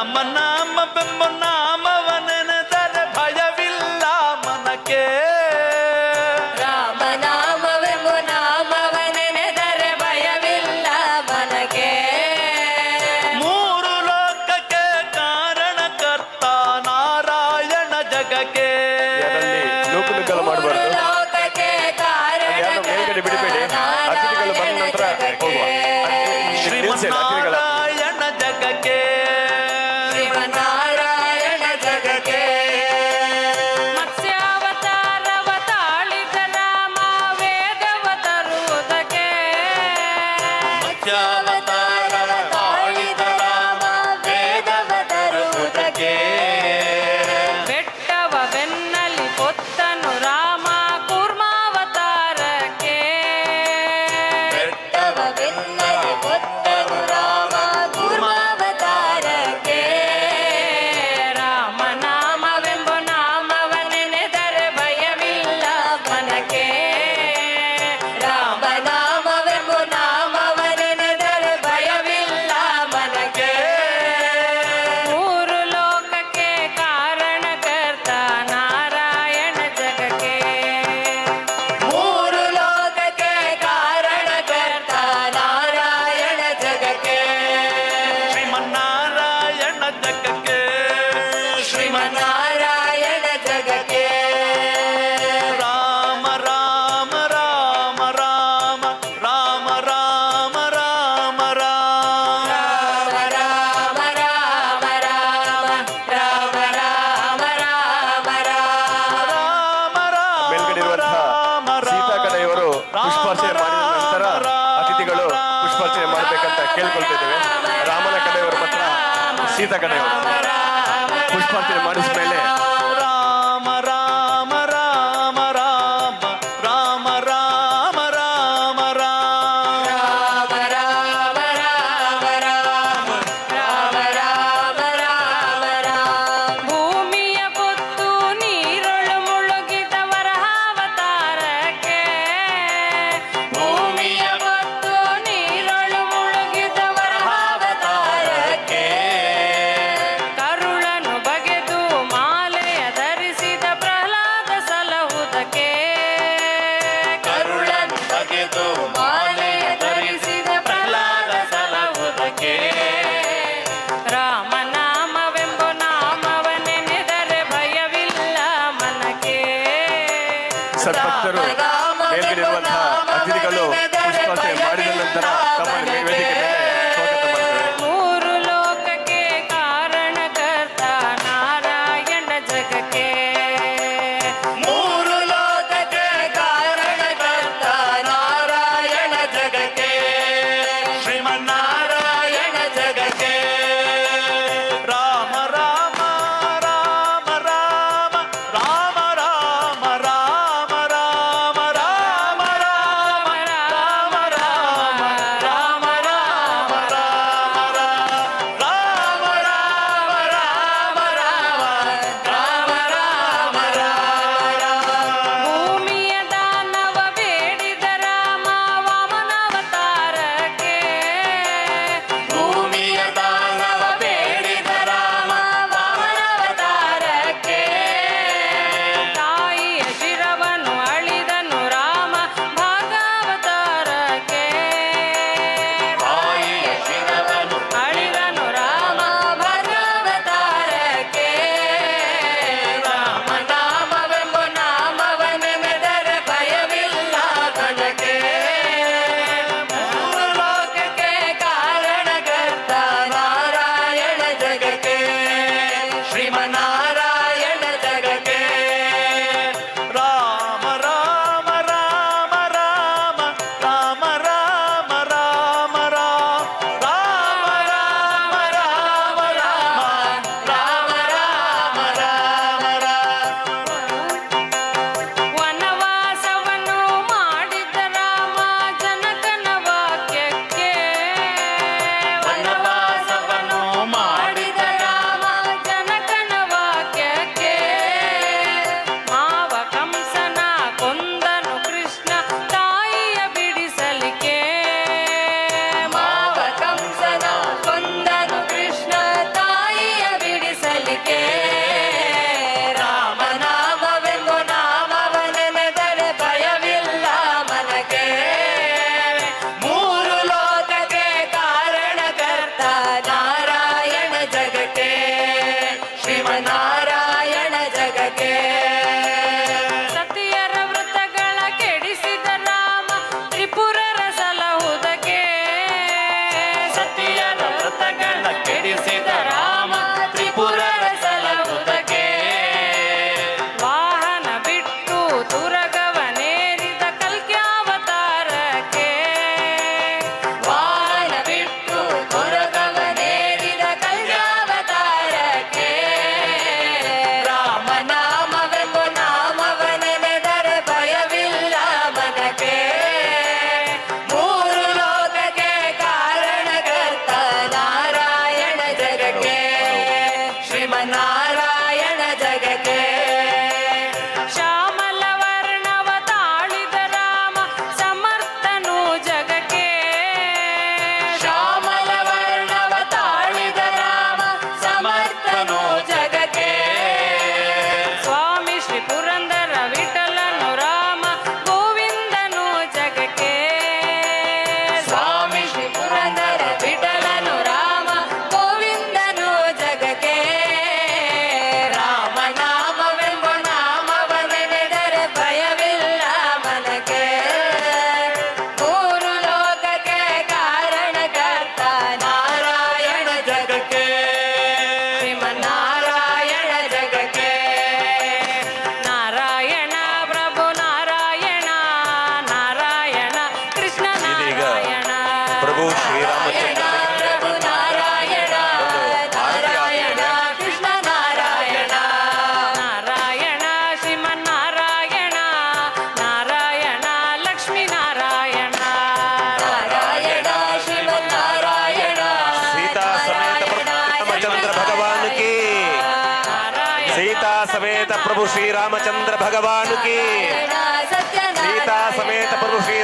ರಾಮನಾಮವೆಂಬ ನಾಮವನೆನೆದರೆ ಭಯವಿಲ್ಲ ಮನಕ್ಕೆ. ರಾಮನಾಮವೆಂಬ ನಾಮವನೆನೆದರೆ ಭಯವಿಲ್ಲ ಮನಕ್ಕೆ. ಮೂರು ಲೋಕಕ್ಕೆ ಕಾರಣಕರ್ತ ನಾರಾಯಣ ಜಗಕ್ಕೆ. ಲೋಕಲುಗ್ಗಲ ಮಾಡಬಾರ್ದು. ಲೋಕಕ್ಕೆ ಕಾರಣಕರ್ತ ಮೇಲ್ಗಡೆ ಬಿಡಬೇಡಿ. ಅತಿಥಿಗಳು ಬಂದ ನಂತರ ಹೋಗುವ. ಶ್ರೀಮನ್ನಾರಾಯಣ ಜಗಕ್ಕೆ. ಶ್ರೀಮನ್ನಾರಾಯಣ ಜಗಕ್ಕೆ. ಮತ್ಸ್ಯಾವತಾರವ ತಾಳಿದ ರಾಮ ವೇದವ ತರುವುದಕ್ಕೆ. ಮತ್ಸ್ಯಾವತಾರವ ತಾಳಿದ ರಾಮ ವೇದವ ತರುವುದಕ್ಕೆ. ಬೆಟ್ಟವ ಬೆನ್ನಲಿ ಹೊತ್ತನು ರಾಮ ಕೂರ್ಮಾವತಾರಕ್ಕೆ. ಬೆಟ್ಟವ ಬೆನ್ನಲಿ ಹೊತ್ತನು ರಾಮ ಕೂರ್ಮಾವತಾರಕ್ಕೆ. ರಾಮನಾಮವೆಂಬ ನಾಮವನೆನೆದರೆ ಭಯವಿಲ್ಲ ಮನಕ್ಕೆ. ರಾಮನಾಮವೆಂಬ ನಾಮವನೆನೆದರೆ ಭಯವಿಲ್ಲ ಮನಕ್ಕೆ. ಮೂರು ಲೋಕಕ್ಕೆ ಕಾರಣಕರ್ತ ನಾರಾಯಣ ಜಗಕ್ಕೆ. ಮೂರು ಲೋಕಕ್ಕೆ ಕಾರಣಕರ್ತ ನಾರಾಯಣ ಜಗಕ್ಕೆ. ಶ್ರೀಮನ್ನಾರಾಯಣ ಜಗಕ್ಕೆ. ಶ್ರೀಮನ್ನಾರಾಯಣ ಜಗಕ್ಕೆ. ರಾಮ ರಾಮ ರಾಮ ರಾಮ ರಾಮ ರಾಮ ರಾಮ ರಾಮ ರಾಮ ರಾಮ ರಾಮ ರಾಮ ರಾಮ ರಾಮ ರಾಮ ರಾಮ. ಮೇಲ್ಗಡೆ ಇರುವಂತಹ ಸೀತಾ ಕಡೆಯವರು ಪುಷ್ಪಾರ್ಚನೆ ಮಾಡಿದ ನಂತರ ಅತಿಥಿಗಳು ಪುಷ್ಪಾರ್ಚನೆ ಮಾಡಬೇಕಂತ ಕೇಳ್ಕೊಳ್ತಿದ್ದೇವೆ. ರಾಮನ ಕಡೆಯವರು ಮಾತ್ರ ಸೀತಾ ಕಡೆಯವರು ಪುಷ್ಪಾರ್ಚನೆ ಮಾಡಿದ ಮೇಲೆ ರಾಮ ರಾಮ ರಾಮ ರಾಮ ರಾಮ ರಾಮ ರಾಮ ರಾಮ ರಾಮ ರಾಮ ರಾಮ ರಾಮ ರಾಮ ರಾಮ ರಾಮ. ಭೂಮಿಯ ಪೊತ್ತು ನೀರೊಳು ಮುಳುಗಿದ ವರಹಾವತಾರಕ್ಕೆ. ಭೂಮಿಯ ಪೊತ್ತು ನೀರೊಳು ಮುಳುಗಿದ ವರಹಾವತಾರಕ್ಕೆ. ಕರುಳನು ಬಗೆದು ಮಾಲೆಯ ಧರಿಸಿದ ಪ್ರಹ್ಲಾದ ಸಲಹುದಕ್ಕೆ. ಕರುಳನು ಬಗೆದು ಮಾಲೆಯ ಧರಿಸಿದ ಪ್ರಹ್ಲಾದ ಸಲಹುದಕ್ಕೆ. ರಾಮನಾಮವೆಂಬ ನಾಮವನೆನೆದರೆ ಭಯವಿಲ್ಲ ಮನಕ್ಕೆ. ಸದ್ಭಕ್ತರು ಮೇಲ್ಗಡೆ ಇರುವಂತಹ ಅತಿಥಿಗಳು ಪುಷ್ಪಾರ್ಚನೆ ಮಾಡಿದ ನಂತರ ತಮ್ಮನ್ನು ವೇದಿಕೆ ಮೇಲೆ ಸ್ವಾಗತ ಮಾಡ್ತೇವೆ. ಮೂರು ಲೋಕಕ್ಕೆ ಕಾರಣಕರ್ತ ನಾರಾಯಣ ಜಗಕ್ಕೆ. ಮೂರು ಲೋಕಕ್ಕೆ ಕಾರಣಕರ್ತ ನಾರಾಯಣ ಜಗಕ್ಕೆ. ಶ್ರೀಮನ್ನಾರಾಯಣ ಜಗಕ್ಕೆ. ರಾಮ ರಾಮ ರಾಮ ರಾಮ ರಾಮ ರಾಮ ರಾಮ ರಾಮ ರಾಮ ರಾಮ ರಾಮ ರಾಮ ರಾಮ ರಾಮ ರಾಮ ರಾಮ ಭೂಮಿಯ ದಾನವ ಬೇಡಿದ ರಾಮ ವಾಮನಾವತಾರಕ್ಕೆ. ಭೂಮಿಯ ದಾನವ ಬೇಡಿದ ರಾಮ ವಾಮನಾವತಾರಕ್ಕೆ. ತಾಯಿಯ ಶಿರವನ್ನು ಅಳಿದನು ರಾಮ ಭಾಗಾವತಾರಕ್ಕೆ. ತಾಯಿಯ ಶಿರವನ್ನು ಅಳಿದನು ರಾಮ ಭಾಗಾವತಾರಕ್ಕೆ. ರಾಮನಾಮವೆಂಬ ನಾಮವನೆನೆದರೆ ಭಯವಿಲ್ಲ ಮನಕ್ಕೆ. ಮೂರು ಲೋಕಕ್ಕೆ ಕಾರಣಕರ್ತ ನಾರಾಯಣ ಜಗಕ್ಕೆ. ಶ್ರೀಮನ್ನಾರಾಯಣ ಜಗಕ್ಕೆ. ರಾಮ ರಾಮ ರಾಮ ರಾಮ ರಾಮ ರಾಮ ರಾಮ ರಾಮ ರಾಮ ರಾಮ ರಾಮ ರಾಮ ರಾಮ ರಾಮ ವನವಾಸವನ್ನು ಮಾಡಿದ ರಾಮ ಜನಕನ ವಾಕ್ಯಕ್ಕೆ. ವನವಾಸವನ್ನು ಮಾಡಿದ ರಾಮ ಜನಕನ ವಾಕ್ಯಕ್ಕೆ. ಶ್ರೀಮನ್ನಾರಾಯಣ ಜಗಕ್ಕೆ ಶ್ಯಾಮಲ ವರ್ಣವ ತಾಳಿದ ರಾಮ ಸಮರ್ಥನು ಜಗಕ್ಕೆ ಶ್ಯಾಮಲ ವರ್ಣವ ತಾಳಿದ ರಾಮ ಸಮರ್ಥನು ಜಗಕ್ಕೆ ಸ್ವಾಮಿ ಶ್ರೀ ಪುರಂದರ ವಿಠಲನು ರಾಮ ಗೋವಿಂದನು ಜಗಕ್ಕೆ ಸ್ವಾಮಿ ಶ್ರೀ ಪುರಂದರ ವಿಠಲನು ರಾಮ ಗೋವಿಂದನು ಜಗಕ್ಕೆ ರಾಮನಾಮವೆಂಬ ನಾಮವನೆನೆದರೆ ಭಯವಿಲ್ಲ ಮನಕ್ಕೆ ಮೂರು ಲೋಕಕ್ಕೆ ಕಾರಣಕರ್ತ ನಾರಾಯಣ ಜಗಕ್ಕೆ ಶ್ರೀಮನ್ನಾರಾಯಣ ಜಗಕ್ಕೆ ನಾರಾಯಣ ಪ್ರಭು ನಾರಾಯಣ ನಾರಾಯಣ ಕೃಷ್ಣ ಇದೀಗ ನಾರಾಯಣ ಪ್ರಭು ಶ್ರೀರಾಮಚಂದ್ರ ಪ್ರಭು ನಾರಾಯಣ ನಾರಾಯಣ ಕೃಷ್ಣ ನಾರಾಯಣ ನಾರಾಯಣ ಶ್ರೀಮನ್ನಾರಾಯಣ ನಾರಾಯಣ ಲಕ್ಷ್ಮೀ ನಾರಾಯಣ ನಾರಾಯಣ ಶ್ರೀಮನ್ನಾರಾಯಣ ಸೀತಾ ಸಮೇತ ರಾಮಚಂದ್ರ ಭಗವಾನ್ ಕಿ ನಾರಾಯಣ ಸೀತಾ ಸಮೇತ ಪ್ರಭು ಶ್ರೀರಾಮಚಂದ್ರ ಭಗವಾನ್ ಕಿ ಸತ್ಯನಾರಾಯಣ ಸೀತಾ ಸಮೇತ ಪ್ರಭು ಶ್ರೀ